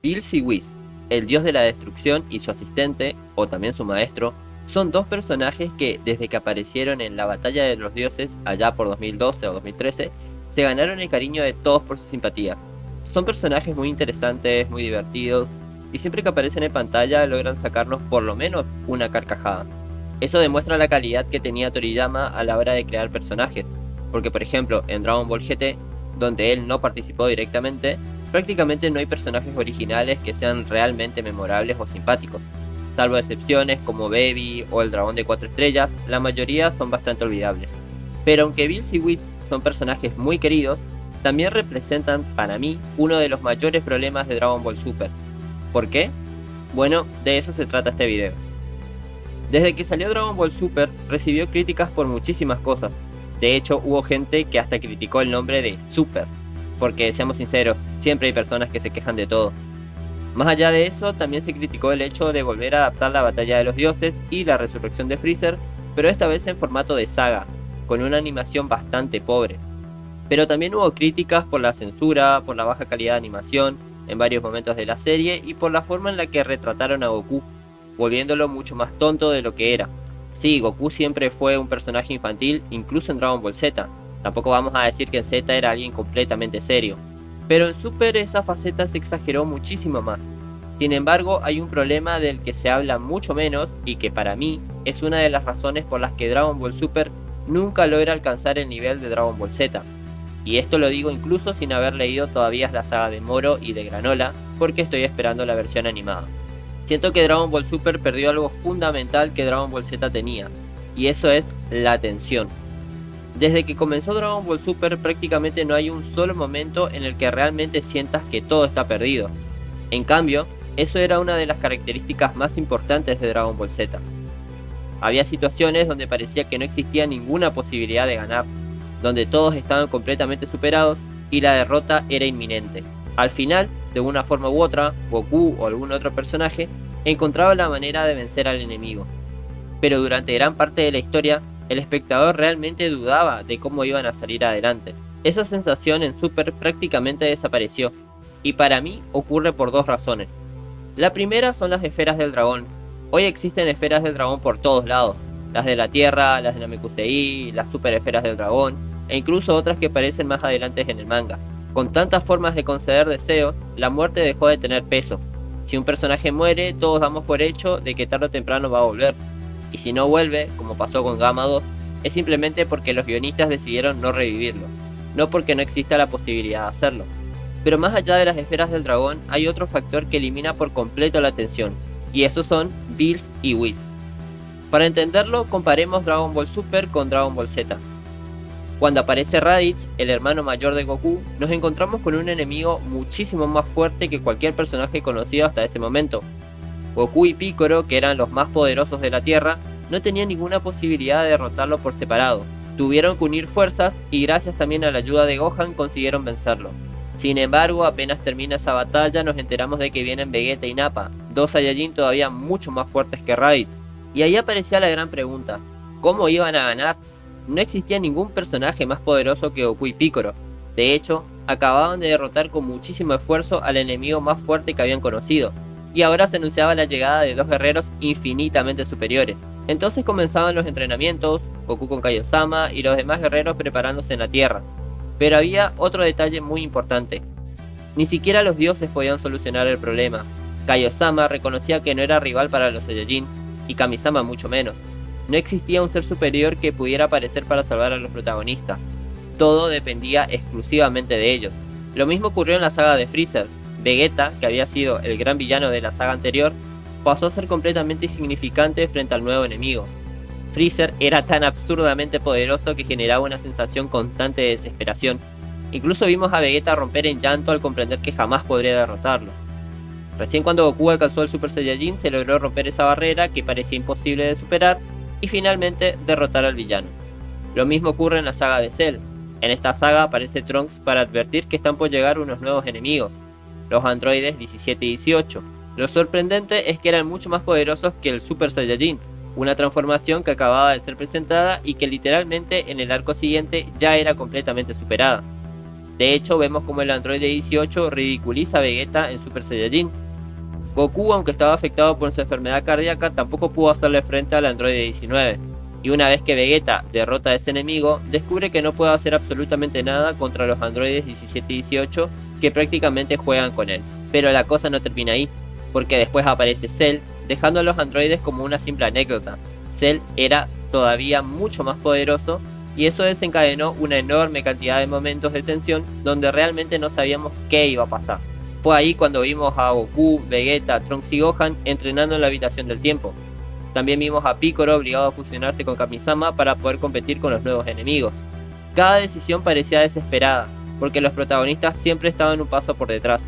Bills y Whis, el dios de la destrucción y su asistente, o también su maestro, son dos personajes que, desde que aparecieron en la Batalla de los Dioses, allá por 2012 o 2013, se ganaron el cariño de todos por su simpatía. Son personajes muy interesantes, muy divertidos, y siempre que aparecen en pantalla logran sacarnos por lo menos una carcajada. Eso demuestra la calidad que tenía Toriyama a la hora de crear personajes, porque por ejemplo en Dragon Ball GT, donde él no participó directamente, prácticamente no hay personajes originales que sean realmente memorables o simpáticos. Salvo excepciones como Baby o el dragón de 4 estrellas, la mayoría son bastante olvidables. Pero aunque Bills y Whis son personajes muy queridos, también representan para mí uno de los mayores problemas de Dragon Ball Super. ¿Por qué? Bueno, de eso se trata este video. Desde que salió Dragon Ball Super, recibió críticas por muchísimas cosas. De hecho, hubo gente que hasta criticó el nombre de Super, porque seamos sinceros, siempre hay personas que se quejan de todo. Más allá de eso, también se criticó el hecho de volver a adaptar la Batalla de los Dioses y la resurrección de Freezer, pero esta vez en formato de saga, con una animación bastante pobre. Pero también hubo críticas por la censura, por la baja calidad de animación en varios momentos de la serie y por la forma en la que retrataron a Goku, volviéndolo mucho más tonto de lo que era. Sí, Goku siempre fue un personaje infantil, incluso en Dragon Ball Z. Tampoco vamos a decir que en Z era alguien completamente serio. Pero en Super esa faceta se exageró muchísimo más. Sin embargo, hay un problema del que se habla mucho menos y que para mí es una de las razones por las que Dragon Ball Super nunca logra alcanzar el nivel de Dragon Ball Z. Y esto lo digo incluso sin haber leído todavía la saga de Moro y de Granola, porque estoy esperando la versión animada. Siento que Dragon Ball Super perdió algo fundamental que Dragon Ball Z tenía, y eso es la tensión. Desde que comenzó Dragon Ball Super prácticamente no hay un solo momento en el que realmente sientas que todo está perdido. En cambio, eso era una de las características más importantes de Dragon Ball Z. Había situaciones donde parecía que no existía ninguna posibilidad de ganar, donde todos estaban completamente superados y la derrota era inminente. Al final, de una forma u otra, Goku o algún otro personaje encontraba la manera de vencer al enemigo. Pero durante gran parte de la historia, el espectador realmente dudaba de cómo iban a salir adelante. Esa sensación en Super prácticamente desapareció, y para mí ocurre por dos razones. La primera son las esferas del dragón. Hoy existen esferas del dragón por todos lados, las de la Tierra, las de Namekusei, las super esferas del dragón, e incluso otras que aparecen más adelante en el manga. Con tantas formas de conceder deseos, la muerte dejó de tener peso. Si un personaje muere, todos damos por hecho de que tarde o temprano va a volver. Y si no vuelve, como pasó con Gamma 2, es simplemente porque los guionistas decidieron no revivirlo, no porque no exista la posibilidad de hacerlo. Pero más allá de las esferas del dragón, hay otro factor que elimina por completo la tensión, y esos son Bills y Whis. Para entenderlo, comparemos Dragon Ball Super con Dragon Ball Z. Cuando aparece Raditz, el hermano mayor de Goku, nos encontramos con un enemigo muchísimo más fuerte que cualquier personaje conocido hasta ese momento. Goku y Piccolo, que eran los más poderosos de la Tierra, no tenían ninguna posibilidad de derrotarlo por separado. Tuvieron que unir fuerzas y gracias también a la ayuda de Gohan consiguieron vencerlo. Sin embargo, apenas termina esa batalla nos enteramos de que vienen Vegeta y Nappa, dos Saiyajin todavía mucho más fuertes que Raditz. Y ahí aparecía la gran pregunta, ¿cómo iban a ganar? No existía ningún personaje más poderoso que Goku y Piccolo. De hecho, acababan de derrotar con muchísimo esfuerzo al enemigo más fuerte que habían conocido, y ahora se anunciaba la llegada de dos guerreros infinitamente superiores. Entonces comenzaban los entrenamientos, Goku con Kaiosama y los demás guerreros preparándose en la Tierra. Pero había otro detalle muy importante. Ni siquiera los dioses podían solucionar el problema. Kaiosama reconocía que no era rival para los Saiyajin, y Kamisama mucho menos. No existía un ser superior que pudiera aparecer para salvar a los protagonistas. Todo dependía exclusivamente de ellos. Lo mismo ocurrió en la saga de Freezer. Vegeta, que había sido el gran villano de la saga anterior, pasó a ser completamente insignificante frente al nuevo enemigo. Freezer era tan absurdamente poderoso que generaba una sensación constante de desesperación. Incluso vimos a Vegeta romper en llanto al comprender que jamás podría derrotarlo. Recién cuando Goku alcanzó el Super Saiyajin se logró romper esa barrera que parecía imposible de superar y finalmente derrotar al villano. Lo mismo ocurre en la saga de Cell. En esta saga aparece Trunks para advertir que están por llegar unos nuevos enemigos, los androides 17 y 18. Lo sorprendente es que eran mucho más poderosos que el Super Saiyajin, una transformación que acababa de ser presentada y que literalmente en el arco siguiente ya era completamente superada. De hecho, vemos como el androide 18 ridiculiza a Vegeta en Super Saiyajin. Goku, aunque estaba afectado por su enfermedad cardíaca, tampoco pudo hacerle frente al androide 19. Y una vez que Vegeta derrota a ese enemigo, descubre que no puede hacer absolutamente nada contra los androides 17 y 18 que prácticamente juegan con él. Pero la cosa no termina ahí, porque después aparece Cell, dejando a los androides como una simple anécdota. Cell era todavía mucho más poderoso y eso desencadenó una enorme cantidad de momentos de tensión donde realmente no sabíamos qué iba a pasar. Fue ahí cuando vimos a Goku, Vegeta, Trunks y Gohan entrenando en la habitación del tiempo. También vimos a Piccolo obligado a fusionarse con Kamisama para poder competir con los nuevos enemigos. Cada decisión parecía desesperada, porque los protagonistas siempre estaban un paso por detrás.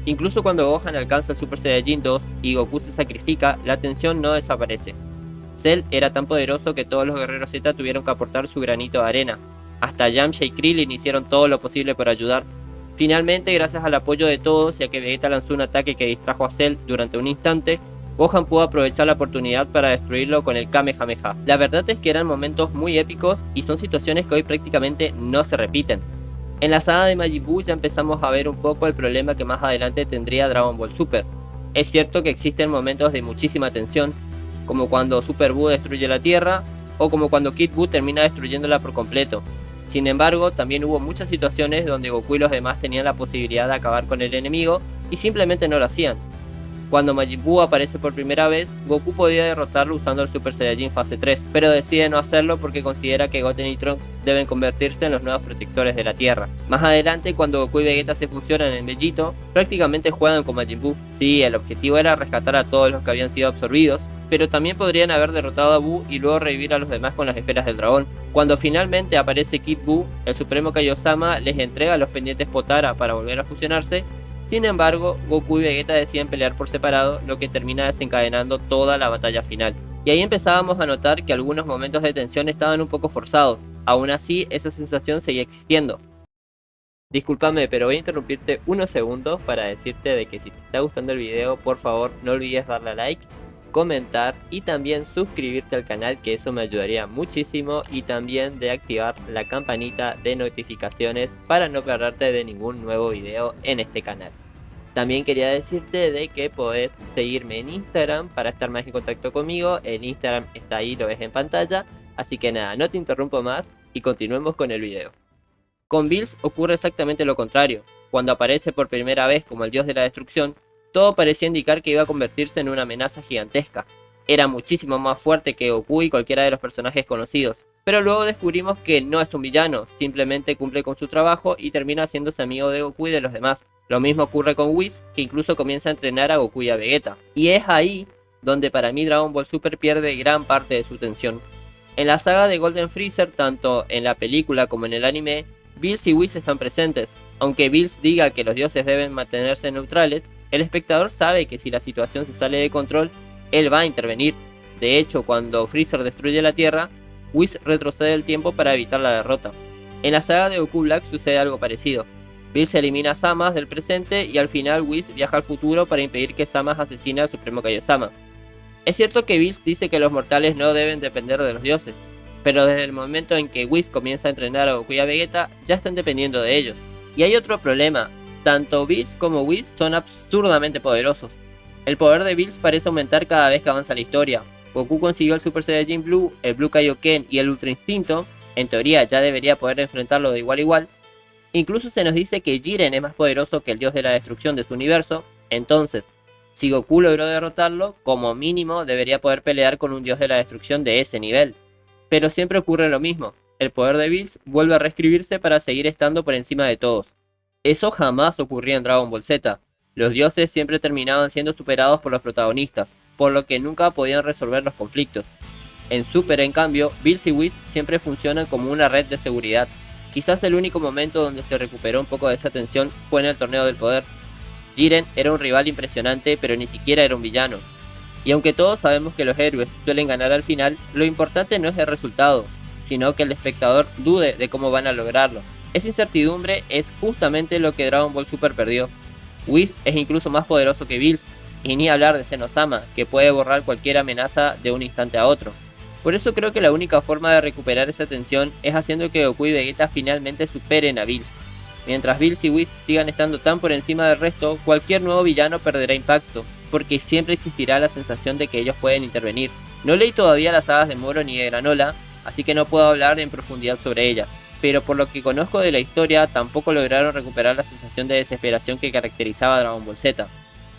Incluso cuando Gohan alcanza el Super Saiyajin 2 y Goku se sacrifica, la tensión no desaparece. Cell era tan poderoso que todos los guerreros Z tuvieron que aportar su granito de arena. Hasta Yamcha y Krillin hicieron todo lo posible por ayudar. Finalmente, gracias al apoyo de todos y a que Vegeta lanzó un ataque que distrajo a Cell durante un instante, Gohan pudo aprovechar la oportunidad para destruirlo con el Kamehameha. La verdad es que eran momentos muy épicos y son situaciones que hoy prácticamente no se repiten. En la saga de Majin Buu ya empezamos a ver un poco el problema que más adelante tendría Dragon Ball Super. Es cierto que existen momentos de muchísima tensión, como cuando Super Buu destruye la Tierra, o como cuando Kid Buu termina destruyéndola por completo. Sin embargo, también hubo muchas situaciones donde Goku y los demás tenían la posibilidad de acabar con el enemigo y simplemente no lo hacían. Cuando Majin Buu aparece por primera vez, Goku podía derrotarlo usando el Super Saiyajin fase 3, pero decide no hacerlo porque considera que Goten y Trunks deben convertirse en los nuevos protectores de la Tierra. Más adelante, cuando Goku y Vegeta se fusionan en Vegito, prácticamente juegan con Majin Buu. Sí, el objetivo era rescatar a todos los que habían sido absorbidos, pero también podrían haber derrotado a Buu y luego revivir a los demás con las esferas del dragón. Cuando finalmente aparece Kid Buu, el Supremo Kaiosama les entrega los pendientes Potara para volver a fusionarse. Sin embargo, Goku y Vegeta deciden pelear por separado, lo que termina desencadenando toda la batalla final. Y ahí empezábamos a notar que algunos momentos de tensión estaban un poco forzados. Aún así, esa sensación seguía existiendo. Discúlpame, pero voy a interrumpirte unos segundos para decirte de que si te está gustando el video, por favor no olvides darle a like, comentar y también suscribirte al canal, que eso me ayudaría muchísimo, y también de activar la campanita de notificaciones para no perderte de ningún nuevo video en este canal. También quería decirte de que podés seguirme en Instagram para estar más en contacto conmigo. El Instagram está ahí, lo ves en pantalla, así que nada, no te interrumpo más y continuemos con el video. Con Bills ocurre exactamente lo contrario. Cuando aparece por primera vez como el dios de la destrucción, todo parecía indicar que iba a convertirse en una amenaza gigantesca. Era muchísimo más fuerte que Goku y cualquiera de los personajes conocidos. Pero luego descubrimos que no es un villano, simplemente cumple con su trabajo y termina haciéndose amigo de Goku y de los demás. Lo mismo ocurre con Whis, que incluso comienza a entrenar a Goku y a Vegeta. Y es ahí donde para mí Dragon Ball Super pierde gran parte de su tensión. En la saga de Golden Freezer, tanto en la película como en el anime, Bills y Whis están presentes. Aunque Bills diga que los dioses deben mantenerse neutrales, el espectador sabe que si la situación se sale de control, él va a intervenir. De hecho, cuando Freezer destruye la Tierra, Whis retrocede el tiempo para evitar la derrota. En la saga de Goku Black sucede algo parecido. Bills elimina a Zamasu del presente y al final Whis viaja al futuro para impedir que Zamasu asesine al Supremo Kaiosama. Es cierto que Bills dice que los mortales no deben depender de los dioses, pero desde el momento en que Whis comienza a entrenar a Goku y a Vegeta, ya están dependiendo de ellos. Y hay otro problema. Tanto Bills como Whis son absurdamente poderosos. El poder de Bills parece aumentar cada vez que avanza la historia. Goku consiguió el Super Saiyajin Blue, el Blue Kaioken y el Ultra Instinto. En teoría ya debería poder enfrentarlo de igual a igual. Incluso se nos dice que Jiren es más poderoso que el dios de la destrucción de su universo. Entonces, si Goku logró derrotarlo, como mínimo debería poder pelear con un dios de la destrucción de ese nivel. Pero siempre ocurre lo mismo. El poder de Bills vuelve a reescribirse para seguir estando por encima de todos. Eso jamás ocurría en Dragon Ball Z. Los dioses siempre terminaban siendo superados por los protagonistas, por lo que nunca podían resolver los conflictos. En Super, en cambio, Bills y Whis siempre funcionan como una red de seguridad. Quizás el único momento donde se recuperó un poco de esa tensión fue en el Torneo del Poder. Jiren era un rival impresionante, pero ni siquiera era un villano. Y aunque todos sabemos que los héroes suelen ganar al final, lo importante no es el resultado, sino que el espectador dude de cómo van a lograrlo. Esa incertidumbre es justamente lo que Dragon Ball Super perdió. Whis es incluso más poderoso que Bills, y ni hablar de Zenosama, que puede borrar cualquier amenaza de un instante a otro. Por eso creo que la única forma de recuperar esa tensión es haciendo que Goku y Vegeta finalmente superen a Bills. Mientras Bills y Whis sigan estando tan por encima del resto, cualquier nuevo villano perderá impacto, porque siempre existirá la sensación de que ellos pueden intervenir. No leí todavía las sagas de Moro ni de Granola, así que no puedo hablar en profundidad sobre ellas, pero por lo que conozco de la historia tampoco lograron recuperar la sensación de desesperación que caracterizaba a Dragon Ball Z.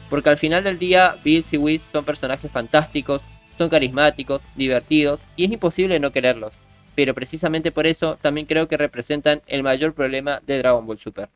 Porque al final del día, Bills y Whis son personajes fantásticos, son carismáticos, divertidos, y es imposible no quererlos. Pero precisamente por eso también creo que representan el mayor problema de Dragon Ball Super.